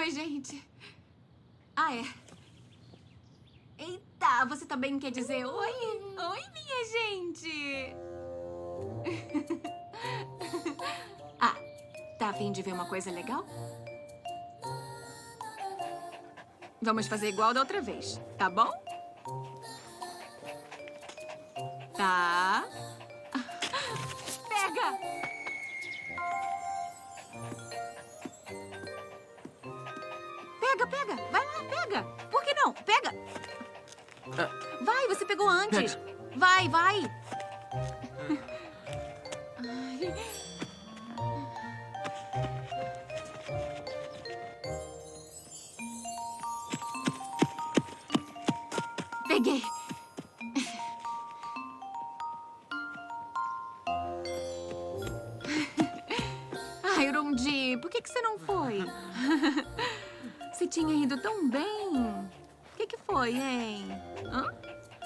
Oi, gente. Ah, é. Eita, você também quer dizer oi? Oi, minha gente. Ah, tá a fim de ver uma coisa legal? Vamos fazer igual da outra vez, tá bom? Tá. Pega! Pega, pega! Vai lá, pega! Por que não? Pega! Vai, você pegou antes. Vai, vai! Ai. Peguei! Ai, Rumdi, por que você não foi? Você tinha ido tão bem. O que foi, hein? Hã?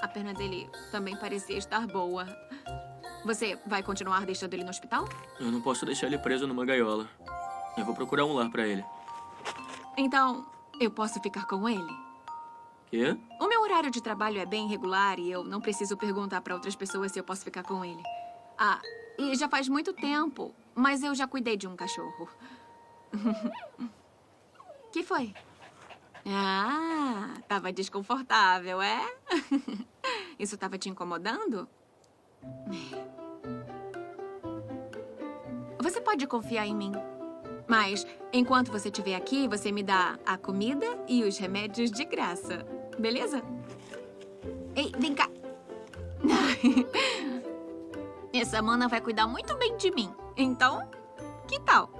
A perna dele também parecia estar boa. Você vai continuar deixando ele no hospital? Eu não posso deixar ele preso numa gaiola. Eu vou procurar um lar pra ele. Então, eu posso ficar com ele? Quê? O meu horário de trabalho é bem irregular e eu não preciso perguntar para outras pessoas se eu posso ficar com ele. Ah, e já faz muito tempo, mas eu já cuidei de um cachorro. Que foi? Ah, tava desconfortável, é? Isso tava te incomodando? Você pode confiar em mim. Mas, enquanto você estiver aqui, você me dá a comida e os remédios de graça. Beleza? Ei, vem cá. Essa mana vai cuidar muito bem de mim. Então, que tal?